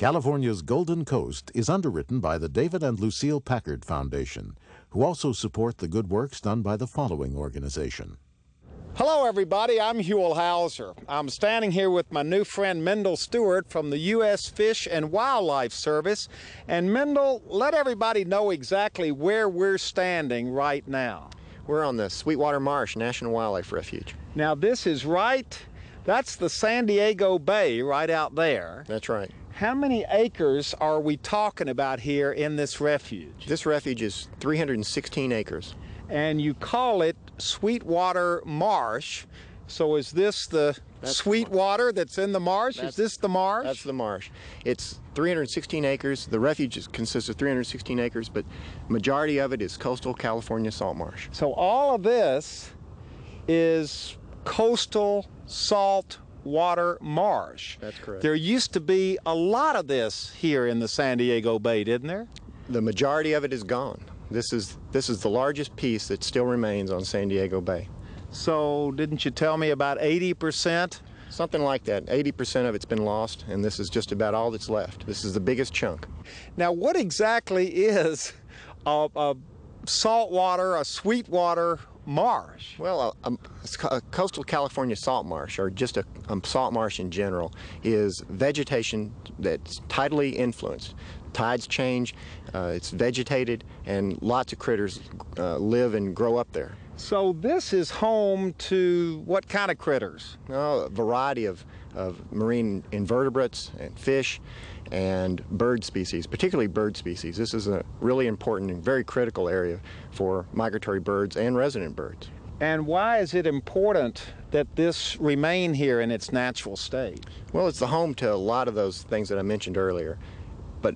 California's Golden Coast is underwritten by the David and Lucille Packard Foundation, who also support the good works done by the following organization. Hello everybody, I'm Huell Hauser. I'm standing here with my new friend Mendel Stewart from the U.S. Fish and Wildlife Service. And Mendel, let everybody know exactly where we're standing right now. We're on the Sweetwater Marsh National Wildlife Refuge. Now this is that's the San Diego Bay right out there. That's right. How many acres are we talking about here in this refuge? This refuge is 316 acres. And you call it Sweetwater Marsh. So is this the Sweetwater that's in the marsh? Is this the marsh? That's the marsh. It's 316 acres. The refuge consists of 316 acres, but majority of it is coastal California salt marsh. So all of this is coastal salt water marsh. That's correct. There used to be a lot of this here in the San Diego Bay, didn't there? The majority of it is gone. This is the largest piece that still remains on San Diego Bay. So didn't you tell me about 80%? Something like that. 80% of it's been lost, and this is just about all that's left. This is the biggest chunk. Now what exactly is a saltwater, a Sweetwater marsh? Well, a coastal California salt marsh, or just a salt marsh in general, is vegetation that's tidally influenced. Tides change, it's vegetated, and lots of critters live and grow up there. So this is home to what kind of critters? A variety of marine invertebrates and fish and bird species, particularly bird species. This is a really important and very critical area for migratory birds and resident birds. And why is it important that this remain here in its natural state? Well, it's the home to a lot of those things that I mentioned earlier. But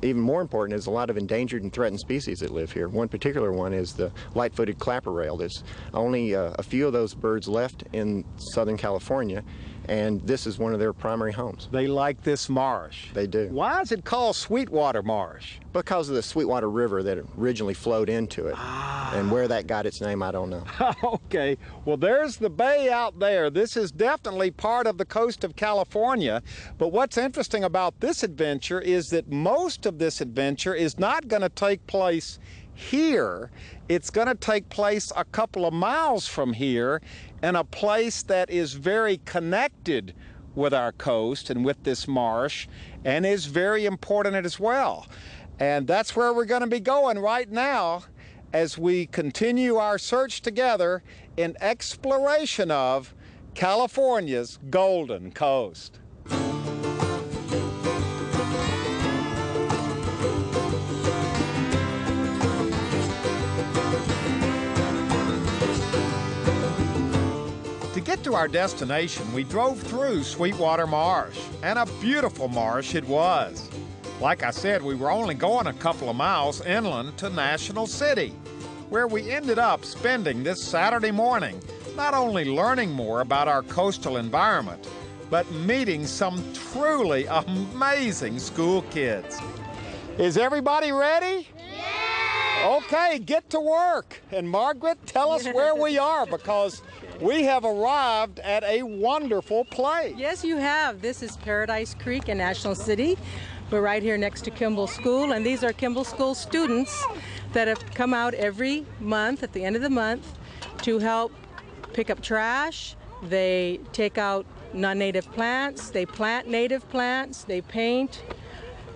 even more important is a lot of endangered and threatened species that live here. One particular one is the light-footed clapper rail. There's only a few of those birds left in Southern California, and this is one of their primary homes. They like this marsh. They do. Why is it called Sweetwater Marsh? Because of the Sweetwater River that originally flowed into it. And where that got its name, I don't know. Okay, well there's the bay out there. This is definitely part of the coast of California, but what's interesting about this adventure is that most of this adventure is not going to take place here. It's going to take place a couple of miles from here in a place that is very connected with our coast and with this marsh, and is very important as well. And that's where we're going to be going right now as we continue our search together in exploration of California's Golden Coast. To get to our destination, we drove through Sweetwater Marsh, and a beautiful marsh it was. Like I said, we were only going a couple of miles inland to National City, where we ended up spending this Saturday morning not only learning more about our coastal environment, but meeting some truly amazing school kids. Is everybody ready? Yeah! Okay, get to work. And Margaret, tell us where we are, because we have arrived at a wonderful place. Yes, you have. This is Paradise Creek in National City. We're right here next to Kimball School, and these are Kimball School students that have come out every month at the end of the month to help pick up trash. They take out non-native plants, they plant native plants, they paint.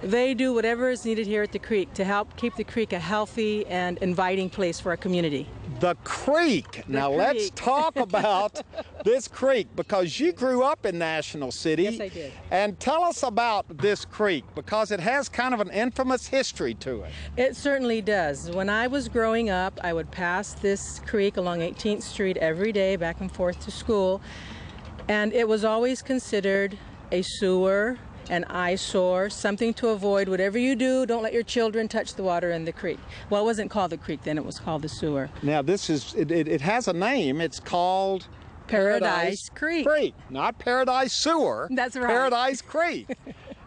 They do whatever is needed here at the creek to help keep the creek a healthy and inviting place for our community. The creek. Now let's talk about this creek, because you grew up in National City. Yes, I did. And tell us about this creek, because it has kind of an infamous history to it. It certainly does. When I was growing up, I would pass this creek along 18th Street every day back and forth to school, and it was always considered a sewer, an eyesore, something to avoid. Whatever you do, don't let your children touch the water in the creek. Well, it wasn't called the creek then, it was called the sewer. Now this is, it has a name. It's called Paradise Creek. Not Paradise Sewer. That's right. Paradise Creek.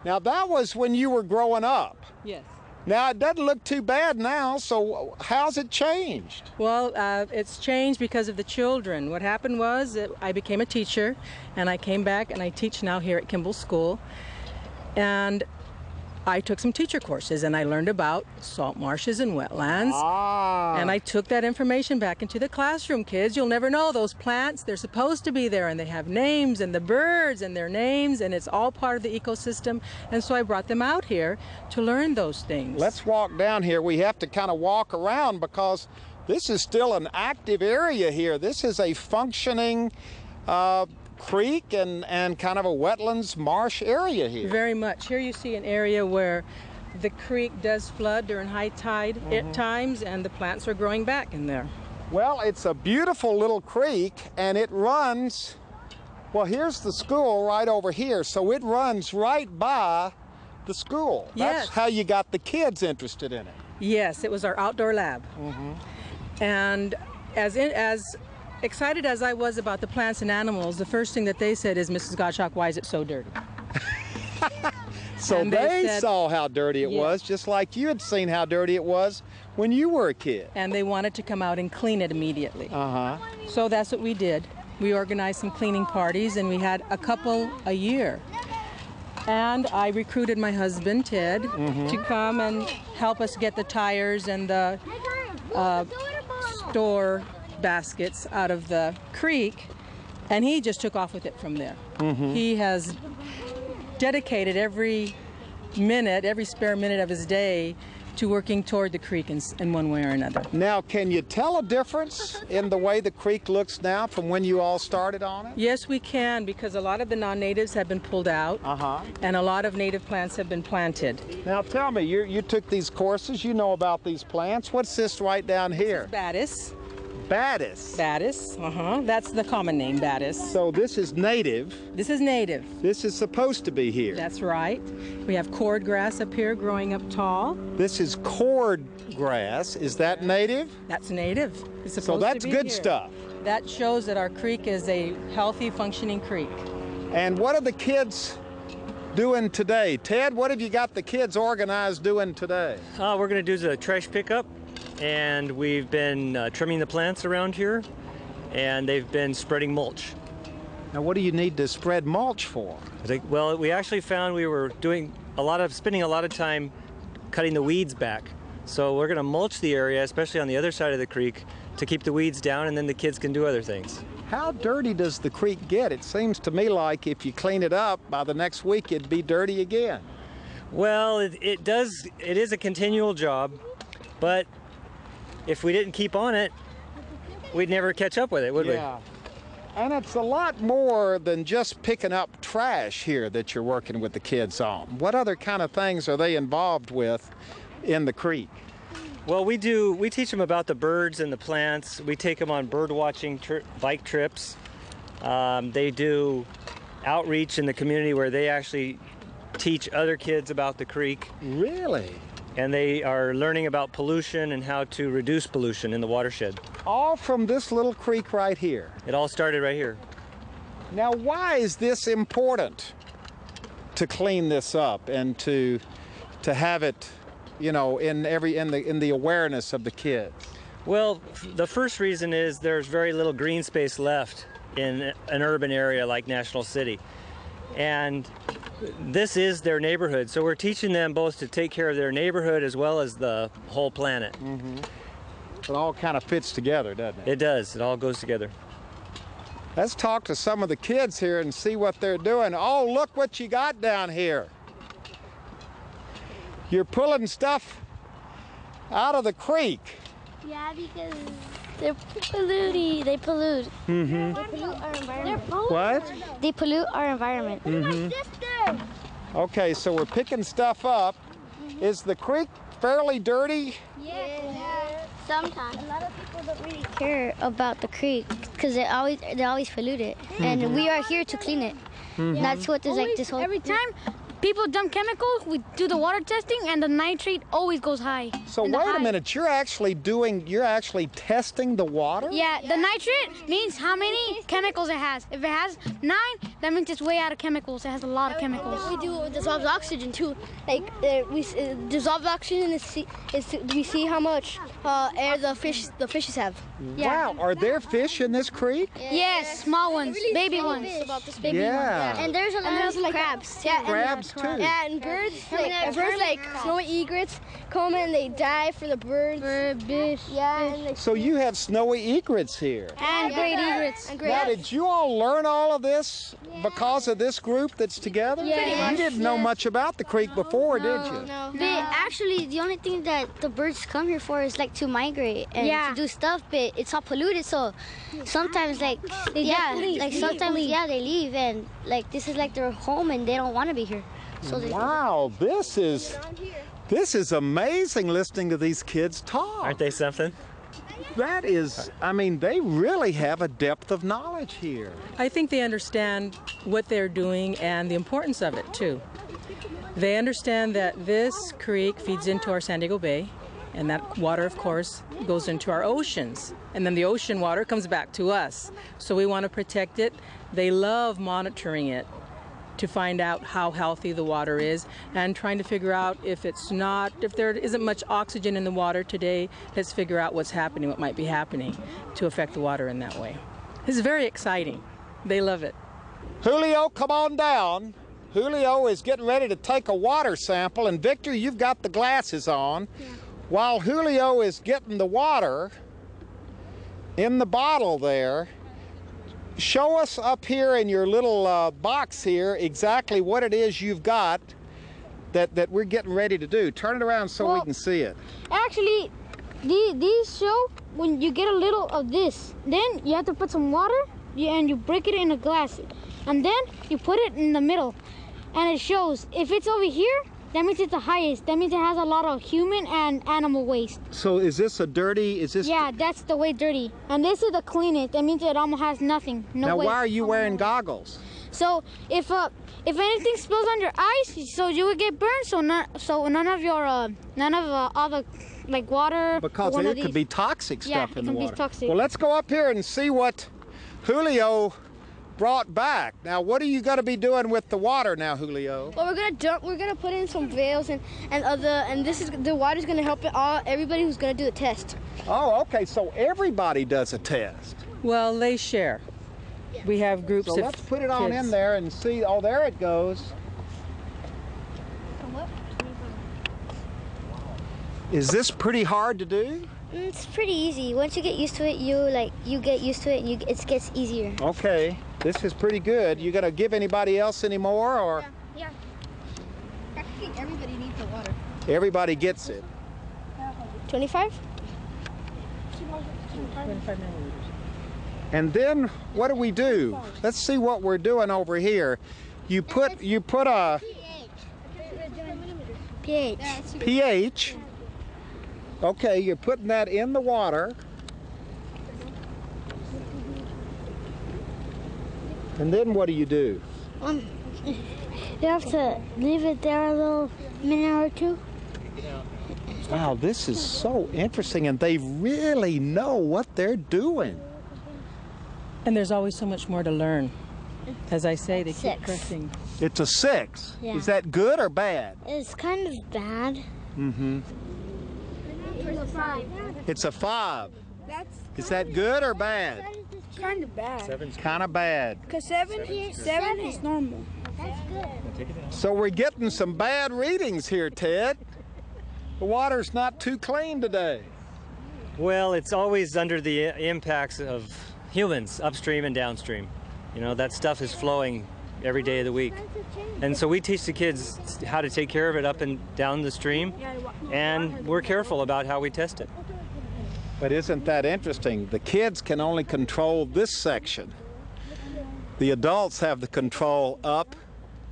Now that was when you were growing up. Yes. Now it doesn't look too bad now, so how's it changed? Well, it's changed because of the children. What happened was that I became a teacher, and I came back and I teach now here at Kimball School. And I took some teacher courses and I learned about salt marshes and wetlands. And I took that information back into the classroom. Kids, you'll never know those plants, they're supposed to be there and they have names, and the birds and their names, and it's all part of the ecosystem. And so I brought them out here to learn those things. Let's walk down here. We have to kind of walk around because this is still an active area here. This is a functioning creek and kind of a wetlands marsh area here. Very much. Here you see an area where the creek does flood during high tide at times, and the plants are growing back in there. Well, it's a beautiful little creek, and it runs, well, here's the school right over here, so it runs right by the school. That's how you got the kids interested in it. Yes, it was our outdoor lab. And as excited as I was about the plants and animals, the first thing that they said is, Mrs. Gottschalk, why is it so dirty? So and they said, saw how dirty it was, just like you had seen how dirty it was when you were a kid. And they wanted to come out and clean it immediately. So that's what we did. We organized some cleaning parties, and we had a couple a year. And I recruited my husband, Ted, to come and help us get the tires and the store baskets out of the creek, and he just took off with it from there. He has dedicated every spare minute of his day to working toward the creek in one way or another. Now, can you tell a difference in the way the creek looks now from when you all started on it? Yes, we can, because a lot of the non-natives have been pulled out, and a lot of native plants have been planted. Now tell me, you took these courses, you know about these plants. What's this right down here? Batis. Batis. Batis, that's the common name, Batis. So this is native. This is native. This is supposed to be here. That's right. We have cord grass up here growing up tall. This is cord grass. Is that native? That's native. It's supposed So that's to be good here. stuff. That shows that our creek is a healthy, functioning creek. And what are the kids doing today? Ted, what have you got the kids organized doing today? We're going to do the trash pickup, and we've been trimming the plants around here, and they've been spreading mulch. Now, what do you need to spread mulch for? Well, we actually found we were spending a lot of time cutting the weeds back. So we're going to mulch the area, especially on the other side of the creek, to keep the weeds down, and then the kids can do other things. How dirty does the creek get? It seems to me like if you clean it up, by the next week it'd be dirty again. Well, it is a continual job, but if we didn't keep on it, we'd never catch up with it, would we? And it's a lot more than just picking up trash here that you're working with the kids on. What other kind of things are they involved with in the creek? Well, we teach them about the birds and the plants. We take them on bird watching bike trips. They do outreach in the community where they actually teach other kids about the creek. Really? And they are learning about pollution and how to reduce pollution in the watershed. All from this little creek right here? It all started right here. Now, why is this important to clean this up and to have it, you know, in the awareness of the kids? Well, the first reason is there's very little green space left in an urban area like National City. And this is their neighborhood, so we're teaching them both to take care of their neighborhood as well as the whole planet. It all kind of fits together, doesn't it? It does. It all goes together. Let's talk to some of the kids here and see what they're doing. Oh, look what you got down here. You're pulling stuff out of the creek. Yeah, because they're polluting. They pollute. They pollute our environment. What? They pollute our environment. Okay, so we're picking stuff up. Is the creek fairly dirty? Yeah. Sometimes. A lot of people don't really care about the creek because they always pollute it, and we are here to clean it. That's what there's like this whole. Every time people dump chemicals, we do the water testing, and the nitrate always goes high. So wait a minute, you're actually testing the water? Yeah, the nitrate means how many chemicals it has. If it has 9, that means it's way out of chemicals. It has a lot of chemicals. We do dissolved oxygen too. Like we dissolved oxygen we see how much air the fishes have. Wow, are there fish in this creek? Yes, small ones, baby ones. About this baby Yeah. one. And there's a lot of crabs. Yeah, Crabs birds too. Yeah, and birds like snowy egrets come and they die for the birds. Yeah. So you have snowy egrets here. And great egrets. Now, did you all learn all of this because of this group that's together? Yeah. You didn't know much about the creek before, did you? No. They actually, the only thing that the birds come here for is like to migrate and to do stuff, but it's all polluted, so sometimes they leave, and like this is like their home and they don't want to be here. So Wow, this is amazing listening to these kids talk. Aren't they something? That is, I mean, they really have a depth of knowledge here. I think they understand what they're doing and the importance of it too. They understand that this creek feeds into our San Diego Bay, and that water, of course, goes into our oceans. And then the ocean water comes back to us. So we want to protect it. They love monitoring it to find out how healthy the water is and trying to figure out if there isn't much oxygen in the water today, let's figure out what's happening, what might be happening to affect the water in that way. This is very exciting. They love it. Julio, come on down. Julio is getting ready to take a water sample, and Victor, you've got the glasses on. Yeah. While Julio is getting the water in the bottle there, show us up here in your little box here exactly what it is you've got that we're getting ready to do. Turn it around so we can see it. Actually, these show when you get a little of this. Then you have to put some water and you break it in a glass. And then you put it in the middle. And it shows if it's over here, that means it's the highest. That means it has a lot of human and animal waste. So is this Yeah, that's the way dirty. And this is the cleanest. That means it almost has nothing. No Now, waste. why are you wearing goggles? So if anything spills on your eyes, so you would get burned. So none of all the like water. Because it could be toxic stuff in the water. Be toxic. Well, let's go up here and see what Julio brought back. Now, what are you going to be doing with the water now, Julio? Well, we're gonna put in some veils and the water's gonna help everybody who's gonna do the test. Oh, okay. So everybody does a test. Well, they share. We have groups So of let's put it on kids. in there and see. Oh, there it goes. Is this pretty hard to do? it's pretty easy. Once you get used to it, you get used to it, and it gets easier. Okay, this is pretty good. You gonna give anybody else any more, or? Yeah. Practically everybody needs the water. Everybody gets it. 25? 25 milliliters. And then what do we do? Let's see what we're doing over here. You put a pH. Okay, you're putting that in the water. And then what do you do? You have to leave it there a little minute or two. Wow, this is so interesting, and they really know what they're doing. And there's always so much more to learn. As I say, they keep 6. pressing. It's a 6. Yeah. Is that good or bad? It's kind of bad. Mm-hmm. It's a 5. Is that good or bad? Kind of bad. 7's Kind of bad. Because 7 is normal. That's good. So we're getting some bad readings here, Ted. The water's not too clean today. Well, it's always under the impacts of humans, upstream and downstream. You know, that stuff is flowing every day of the week. And so we teach the kids how to take care of it up and down the stream, and we're careful about how we test it. But isn't that interesting? The kids can only control this section. The adults have the control up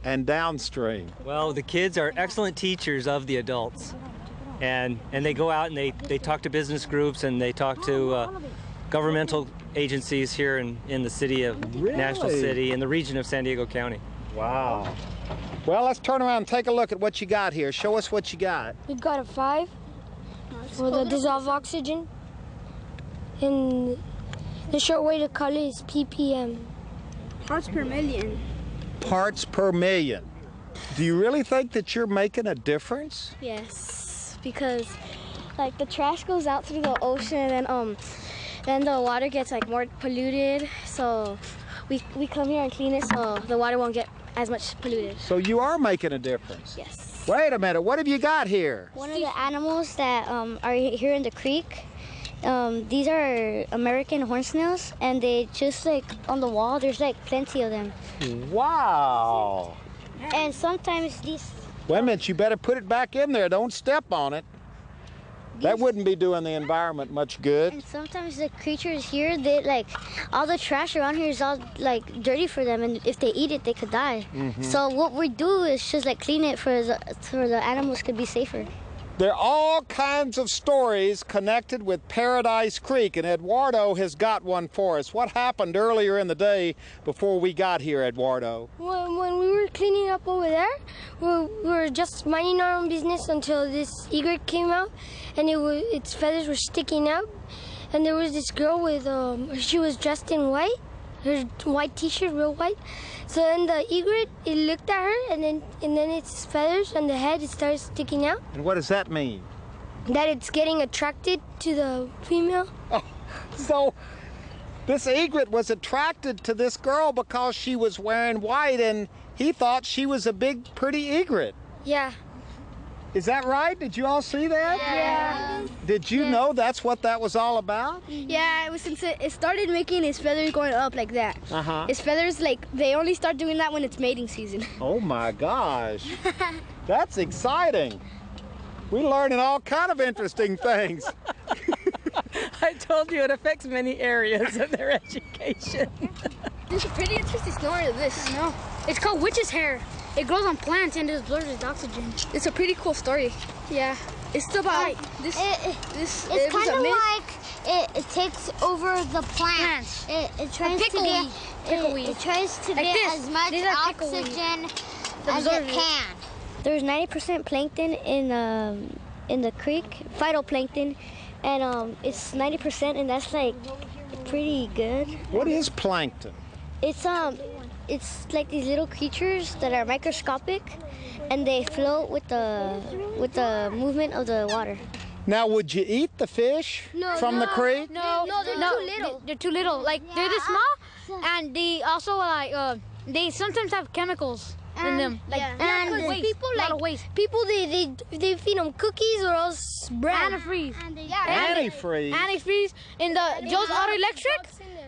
and downstream. Well, the kids are excellent teachers of the adults. And they go out and they talk to business groups, and they talk to governmental agencies here in the city of National City, in the region of San Diego County. Wow. Well, let's turn around and take a look at what you got here. Show us what you got. We got a 5 for the dissolved oxygen. And the short way to call it is ppm. Parts per million. Parts per million. Do you really think that you're making a difference? Yes, because like the trash goes out through the ocean, and then the water gets like more polluted. So we come here and clean it so the water won't get as much polluted. So you are making a difference. Yes. Wait a minute, what have you got here? One of the animals that are here in the creek, these are American horn snails, and they just like on the wall, there's like plenty of them. Wow. And sometimes these... Wait a minute, you better put it back in there. Don't step on it. That wouldn't be doing the environment much good. And sometimes the creatures here, they like, all the trash around here is all like dirty for them, and if they eat it, they could die. So what we do is just like clean it for the animals could be safer. There are all kinds of stories connected with Paradise Creek, and Eduardo has got one for us. What happened earlier in the day before we got here, Eduardo? When we were cleaning up over there, we were just minding our own business until this egret came out, and its feathers were sticking out. And there was this girl with, she was dressed in white, her white t-shirt, real white. So then the egret, it looked at her, and then its feathers and the head, it started sticking out. And what does that mean? That it's getting attracted to the female. Oh, so this egret was attracted to this girl because she was wearing white, and he thought she was a big, pretty egret. Yeah. Is that right? Did you all see that? Yeah. Did you know that's what that was all about? Yeah, it was since it started making his feathers going up like that. Uh-huh. His feathers, like, they only start doing that when it's mating season. Oh my gosh. That's exciting. We're learning all kind of interesting things. I told you it affects many areas of their education. There's a pretty interesting story to this. I know. It's called witch's hair. It grows on plants and it absorbs its oxygen. It's a pretty cool story. Yeah. It's about It's kind of like it takes over the plant. It tries to get it tries to Like get this. as much These are pickleweed. oxygen as it can. There's 90% plankton in the creek, phytoplankton, and it's 90%, and that's like pretty good. What is plankton? It's like these little creatures that are microscopic, and they float with the movement of the water. Now, would you eat the fish from the creek? No, they're too little. They're too little. Like, they're this small, and they also, like, they sometimes have chemicals in them. Like, And waste. people a lot of waste. people they feed them cookies or else bread. Antifreeze. Antifreeze. Antifreeze. In the Joe's Auto Electric,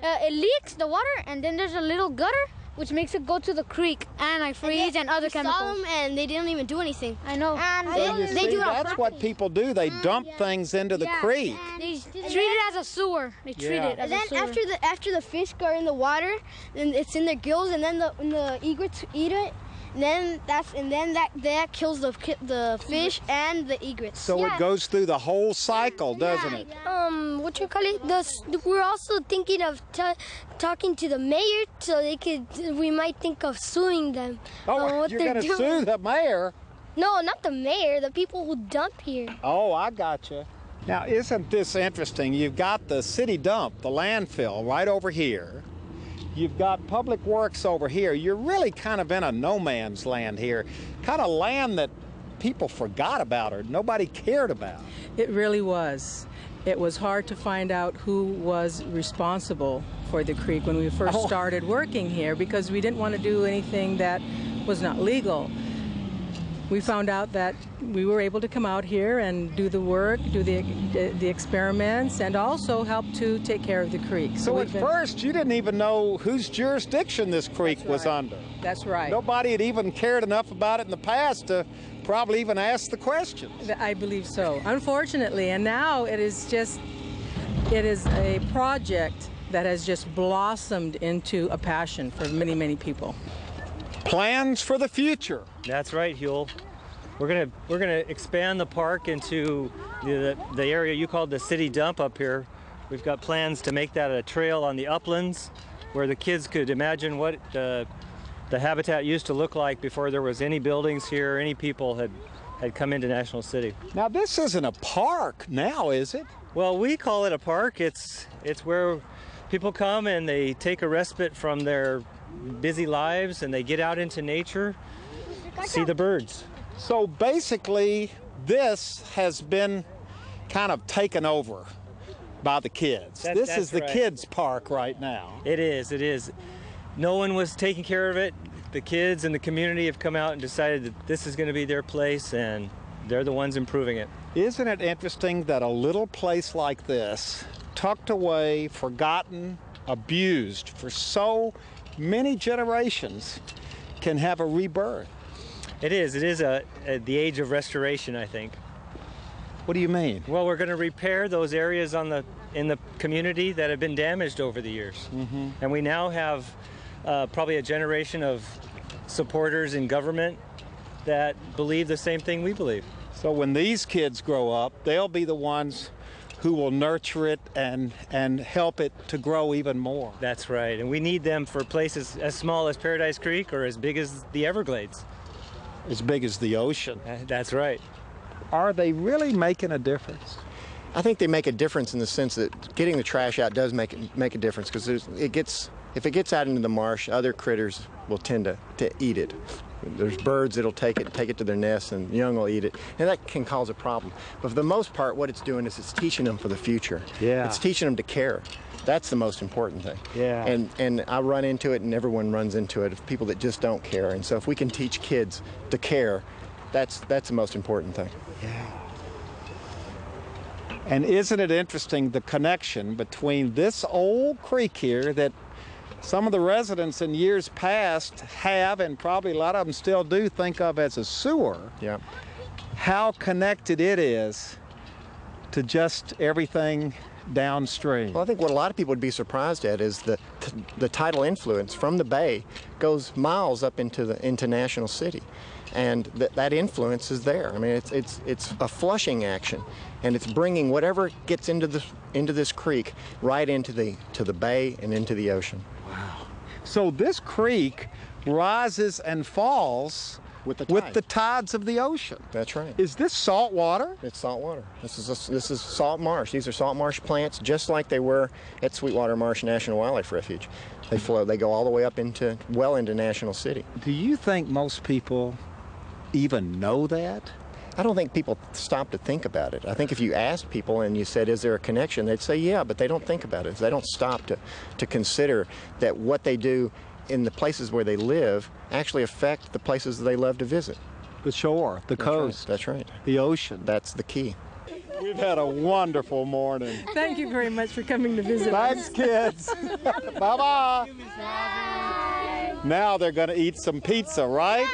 it leaks the water, and then there's a little gutter, which makes it go to the creek, antifreeze and other chemicals. saw them and they didn't even do anything. I know. So you see, that's what people do. They dump things into the creek. They treat it as a sewer. They treat it as And then a sewer. after the fish are in the water, then it's in their gills, and then the egrets eat it. And then that kills the fish and the egrets. So it goes through the whole cycle, doesn't it? What you call it? We're also thinking of talking to the mayor, so we might think of suing them. Oh, what you're they're going to doing. sue the mayor? No, not the mayor. The people who dump here. Oh, I gotcha. Now, isn't this interesting? You've got the city dump, the landfill, right over here. You've got public works over here. You're really kind of in a no man's land here, kind of land that people forgot about or nobody cared about. It really was. It was hard to find out who was responsible for the creek when we first started working here, because we didn't want to do anything that was not legal. We found out that we were able to come out here and do the work, do the experiments, and also help to take care of the creek. So at first, you didn't even know whose jurisdiction this creek was under. That's right. Nobody had even cared enough about it in the past to probably even ask the questions. I believe so, unfortunately. And now it is a project that has just blossomed into a passion for many, many people. Plans for the future. That's right, Huell. We're gonna expand the park into the area you called the city dump up here. We've got plans to make that a trail on the uplands, where the kids could imagine what the habitat used to look like before there was any buildings here, any people had come into National City. Now this isn't a park now, is it? Well, we call it a park. It's where people come and they take a respite from their busy lives and they get out into nature, see the birds. So basically, this has been kind of taken over by the kids. This is the kids' park right now. It is. No one was taking care of it. The kids and the community have come out and decided that this is going to be their place, and they're the ones improving it. Isn't it interesting that a little place like this, tucked away, forgotten, abused for so many generations, can have a rebirth? It is. It is the age of restoration, I think. What do you mean? Well, we're going to repair those areas in the community that have been damaged over the years. And we now have probably a generation of supporters in government that believe the same thing we believe. So when these kids grow up, they'll be the ones who will nurture it and help it to grow even more. That's right. And we need them for places as small as Paradise Creek or as big as the Everglades. As big as the ocean. That's right. Are they really making a difference? I think they make a difference in the sense that getting the trash out does make a difference, because if it gets out into the marsh, other critters will tend to eat it. There's birds that'll take it to their nests, and young will eat it, and that can cause a problem. But for the most part, what it's doing is it's teaching them for the future. Yeah. It's teaching them to care. That's the most important thing. Yeah. And I run into it, and everyone runs into it, of people that just don't care. And so if we can teach kids to care, that's the most important thing. Yeah. And isn't it interesting, the connection between this old creek here that some of the residents in years past have, and probably a lot of them still do, think of as a sewer. Yeah. How connected it is to just everything downstream. Well, I think what a lot of people would be surprised at is the tidal influence from the bay goes miles up into National City, and that influence is there. I mean, it's a flushing action, and it's bringing whatever gets into this creek right into the bay and into the ocean. Wow. So this creek rises and falls with the tides of the ocean. That's right. Is this salt water? It's salt water. This is salt marsh. These are salt marsh plants, just like they were at Sweetwater Marsh National Wildlife Refuge. They flow. They go all the way up well into National City. Do you think most people even know that? I don't think people stop to think about it. I think if you asked people and you said, is there a connection, they'd say, yeah, but they don't think about it. They don't stop to consider that what they do in the places where they live actually affect the places that they love to visit. The shore, the coast. That's right. The ocean. That's the key. We've had a wonderful morning. Thank you very much for coming to visit us. Thanks, kids. Bye-bye. Now they're going to eat some pizza, right?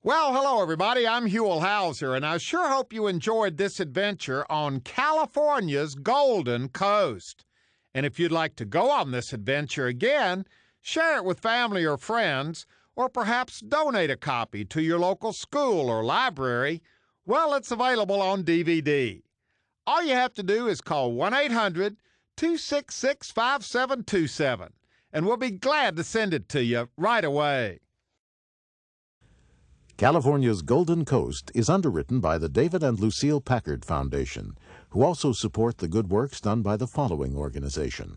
Well, hello, everybody. I'm Huell Hauser, and I sure hope you enjoyed this adventure on California's Golden Coast. And if you'd like to go on this adventure again, share it with family or friends, or perhaps donate a copy to your local school or library, well, it's available on DVD. All you have to do is call 1-800-266-5727, and we'll be glad to send it to you right away. California's Golden Coast is underwritten by the David and Lucille Packard Foundation, who also support the good works done by the following organization.